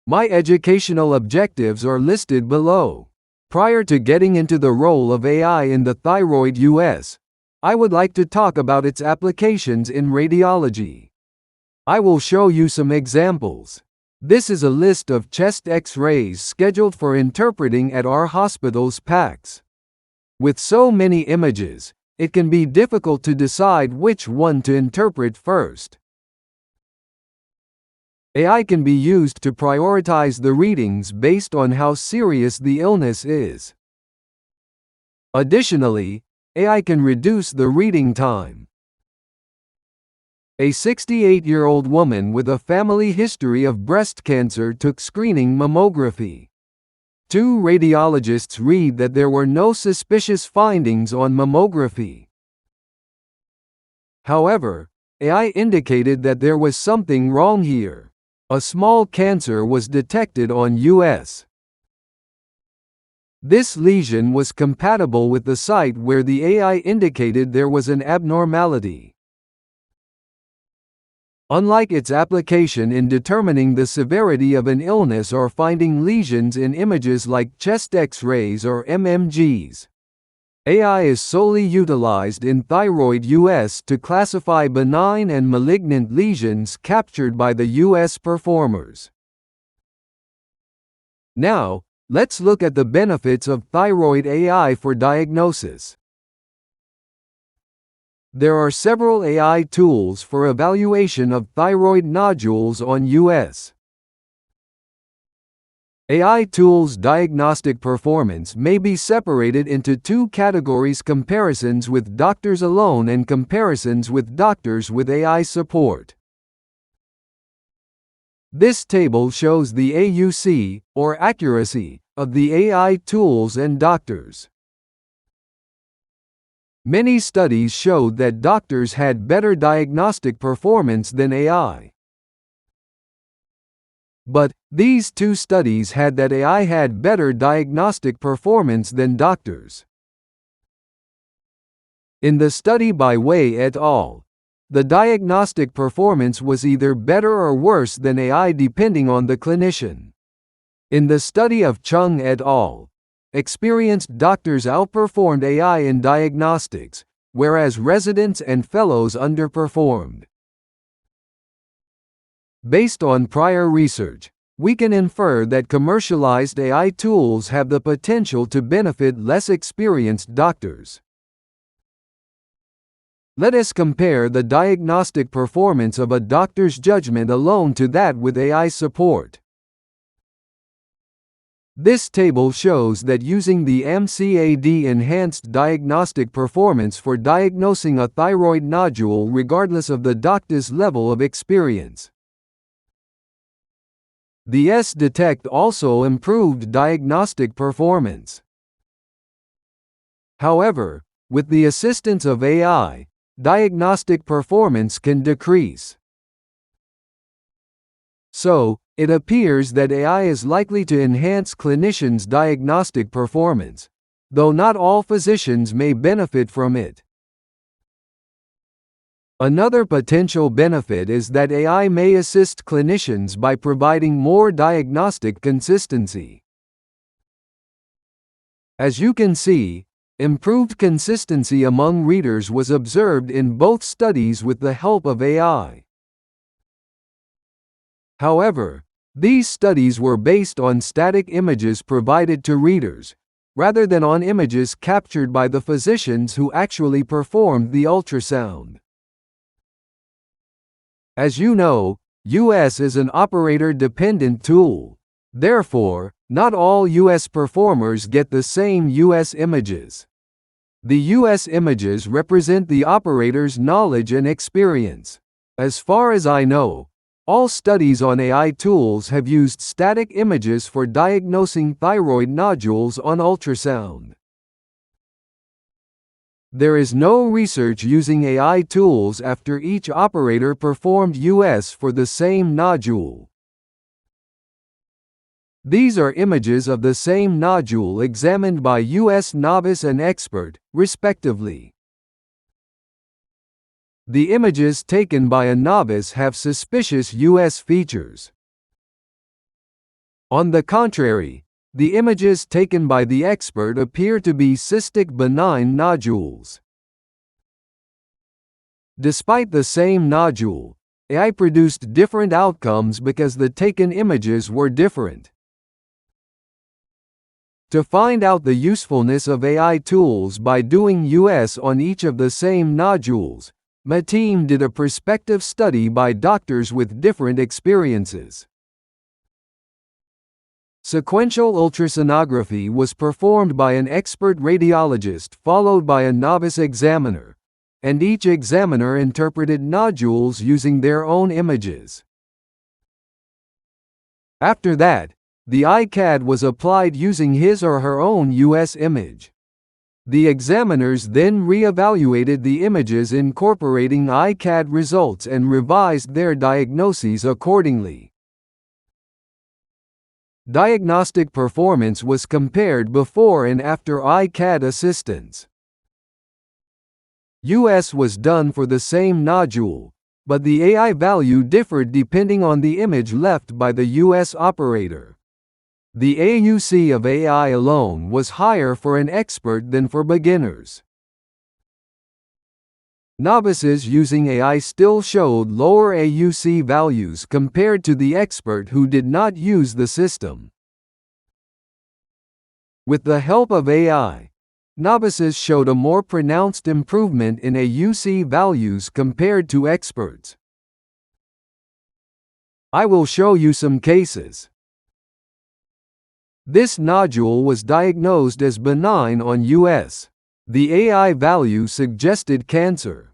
My educational objectives are listed below. Prior to getting into the role of AI in the thyroid US, I would like to talk about its applications in radiology. I will show you some examples. This is a list of chest X-rays scheduled for interpreting at our hospital's PACS. With so many images, it can be difficult to decide which one to interpret first. AI can be used to prioritize the readings based on how serious the illness is. Additionally, AI can reduce the reading time. A 68-year-old woman with a family history of breast cancer took screening mammography. Two radiologists read that there were no suspicious findings on mammography. However, AI indicated that there was something wrong here. A small cancer was detected on US. This lesion was compatible with the site where the AI indicated there was an abnormality. Unlike its application in determining the severity of an illness or finding lesions in images like chest X-rays or MMGs, AI is solely utilized in thyroid US to classify benign and malignant lesions captured by the US performers. Now, let's look at the benefits of thyroid AI for diagnosis. There are several AI tools for evaluation of thyroid nodules on US. AI tools' diagnostic performance may be separated into two categories: comparisons with doctors alone and comparisons with doctors with AI support. This table shows the AUC, or accuracy, of the AI tools and doctors. Many studies showed that doctors had better diagnostic performance than AI. But, these two studies had that AI had better diagnostic performance than doctors. In the study by Wei et al., the diagnostic performance was either better or worse than AI depending on the clinician. In the study of Chung et al., experienced doctors outperformed AI in diagnostics, whereas residents and fellows underperformed. Based on prior research, we can infer that commercialized AI tools have the potential to benefit less experienced doctors. Let us compare the diagnostic performance of a doctor's judgment alone to that with AI support. This table shows that using the MCAD enhanced diagnostic performance for diagnosing a thyroid nodule regardless of the doctor's level of experience. The S-Detect also improved diagnostic performance. However, with the assistance of AI, diagnostic performance can decrease. So, it appears that AI is likely to enhance clinicians' diagnostic performance, though not all physicians may benefit from it. Another potential benefit is that AI may assist clinicians by providing more diagnostic consistency. As you can see, improved consistency among readers was observed in both studies with the help of AI. However, these studies were based on static images provided to readers, rather than on images captured by the physicians who actually performed the ultrasound. As you know, US is an operator-dependent tool. Therefore, not all US performers get the same US images. The US images represent the operator's knowledge and experience. As far as I know, all studies on AI tools have used static images for diagnosing thyroid nodules on ultrasound. There is no research using AI tools after each operator performed US for the same nodule. These are images of the same nodule examined by US novice and expert, respectively. The images taken by a novice have suspicious US features. On the contrary, the images taken by the expert appear to be cystic benign nodules. Despite the same nodule, AI produced different outcomes because the taken images were different. To find out the usefulness of AI tools by doing US on each of the same nodules, my team did a prospective study by doctors with different experiences. Sequential ultrasonography was performed by an expert radiologist followed by a novice examiner, and each examiner interpreted nodules using their own images. After that, the ICAD was applied using his or her own US image. The examiners then re-evaluated the images incorporating ICAD results and revised their diagnoses accordingly. Diagnostic performance was compared before and after ICAD assistance. US was done for the same nodule, but the AI value differed depending on the image left by the US operator. The AUC of AI alone was higher for an expert than for beginners. Novices using AI still showed lower AUC values compared to the expert who did not use the system. With the help of AI, novices showed a more pronounced improvement in AUC values compared to experts. I will show you some cases. This nodule was diagnosed as benign on US. The AI value suggested cancer.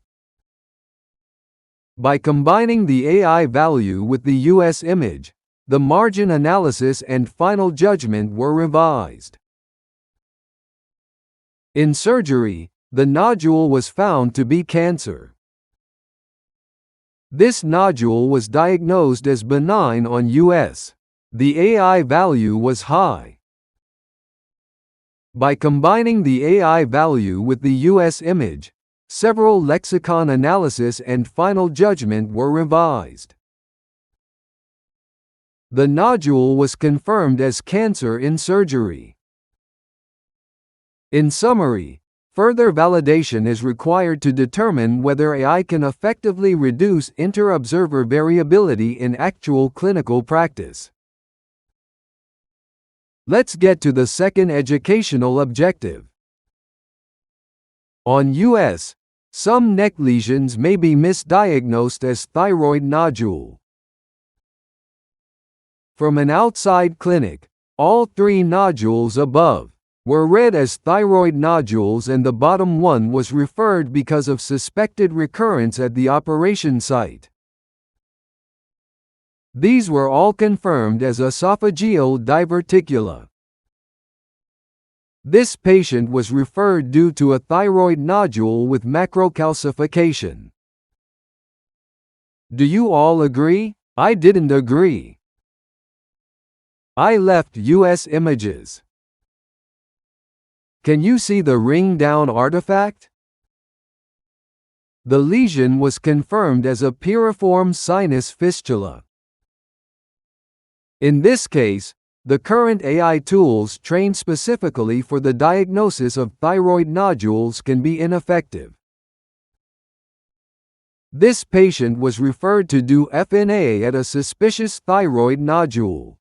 By combining the AI value with the US image, the margin analysis and final judgment were revised. In surgery, the nodule was found to be cancer. This nodule was diagnosed as benign on US. The AI value was high. By combining the AI value with the US image, several lexicon analysis and final judgment were revised. The nodule was confirmed as cancer in surgery. In summary, further validation is required to determine whether AI can effectively reduce inter-observer variability in actual clinical practice. Let's get to the second educational objective. On US, some neck lesions may be misdiagnosed as thyroid nodule. From an outside clinic, all three nodules above were read as thyroid nodules and the bottom one was referred because of suspected recurrence at the operation site. These were all confirmed as esophageal diverticula. This patient was referred due to a thyroid nodule with macrocalcification. Do you all agree? I didn't agree. I left US images. Can you see the ring-down artifact? The lesion was confirmed as a piriform sinus fistula. In this case, the current AI tools trained specifically for the diagnosis of thyroid nodules can be ineffective. This patient was referred to do FNA at a suspicious thyroid nodule.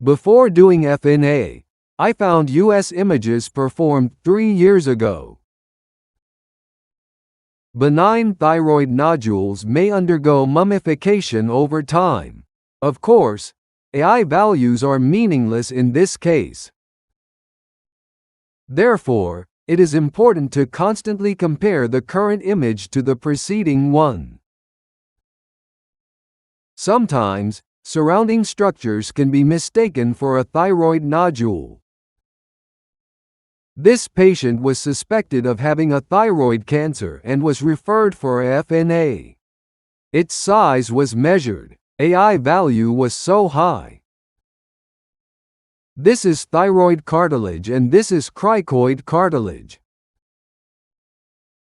Before doing FNA, I found US images performed 3 years ago. Benign thyroid nodules may undergo mummification over time. Of course, AI values are meaningless in this case. Therefore, it is important to constantly compare the current image to the preceding one. Sometimes, surrounding structures can be mistaken for a thyroid nodule. This patient was suspected of having a thyroid cancer and was referred for a FNA. Its size was measured. AI value was so high. This is thyroid cartilage and this is cricoid cartilage.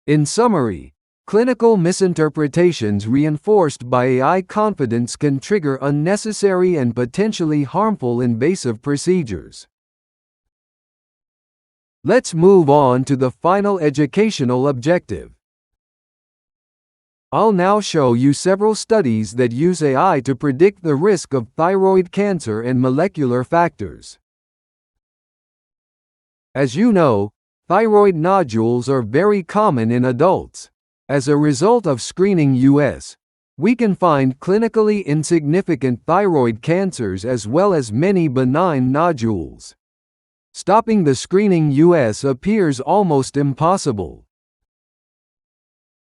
In summary, Clinical misinterpretations reinforced by AI confidence can trigger unnecessary and potentially harmful invasive procedures. Let's move on to the final educational objective. I'll now show you several studies that use AI to predict the risk of thyroid cancer and molecular factors. As you know, thyroid nodules are very common in adults. As a result of screening US, we can find clinically insignificant thyroid cancers as well as many benign nodules. Stopping the screening US appears almost impossible.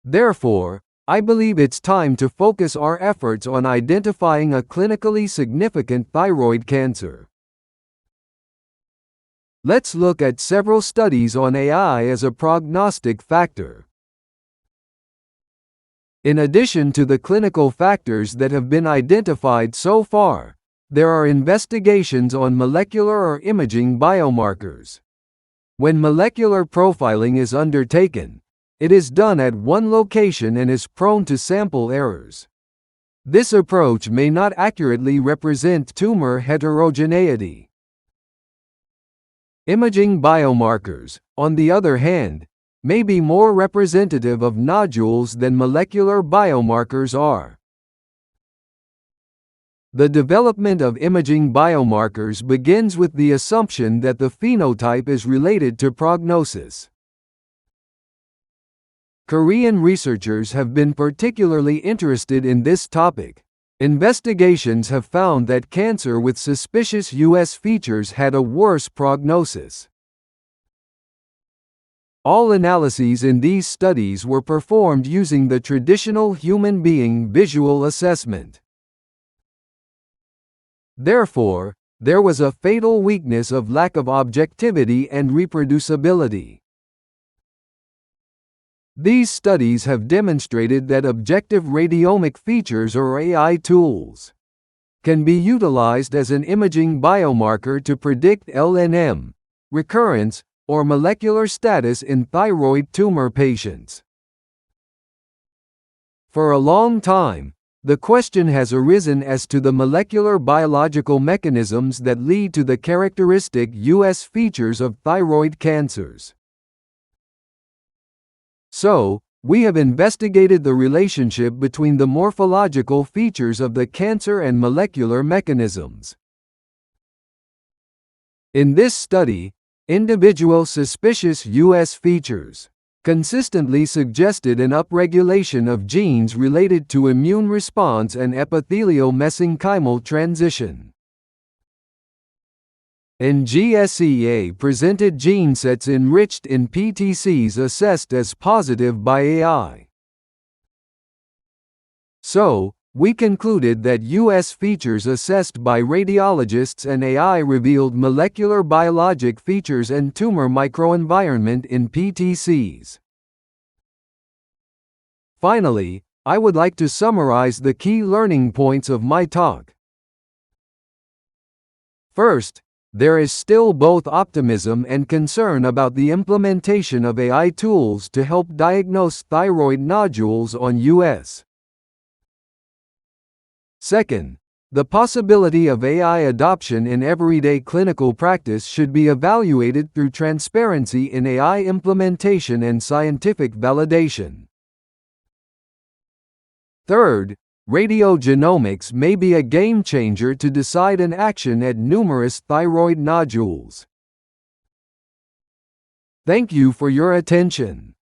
Therefore, I believe it's time to focus our efforts on identifying a clinically significant thyroid cancer. Let's look at several studies on AI as a prognostic factor. In addition to the clinical factors that have been identified so far, there are investigations on molecular or imaging biomarkers. When molecular profiling is undertaken, it is done at one location and is prone to sample errors. This approach may not accurately represent tumor heterogeneity. Imaging biomarkers, on the other hand, may be more representative of nodules than molecular biomarkers are. The development of imaging biomarkers begins with the assumption that the phenotype is related to prognosis. Korean researchers have been particularly interested in this topic. Investigations have found that cancer with suspicious US features had a worse prognosis. All analyses in these studies were performed using the traditional human being visual assessment. Therefore, there was a fatal weakness of lack of objectivity and reproducibility. These studies have demonstrated that objective radiomic features or AI tools can be utilized as an imaging biomarker to predict LNM, recurrence, or molecular status in thyroid tumor patients. For a long time, the question has arisen as to the molecular biological mechanisms that lead to the characteristic US features of thyroid cancers. So, we have investigated the relationship between the morphological features of the cancer and molecular mechanisms. In this study, individual suspicious US features consistently suggested an upregulation of genes related to immune response and epithelial mesenchymal transition. NGSEA presented gene sets enriched in PTCs assessed as positive by AI. So, we concluded that US features assessed by radiologists and AI revealed molecular biologic features and tumor microenvironment in PTCs. Finally, I would like to summarize the key learning points of my talk. First, there is still both optimism and concern about the implementation of AI tools to help diagnose thyroid nodules on US. Second, the possibility of AI adoption in everyday clinical practice should be evaluated through transparency in AI implementation and scientific validation. Third, radiogenomics may be a game changer to decide an action at numerous thyroid nodules. Thank you for your attention.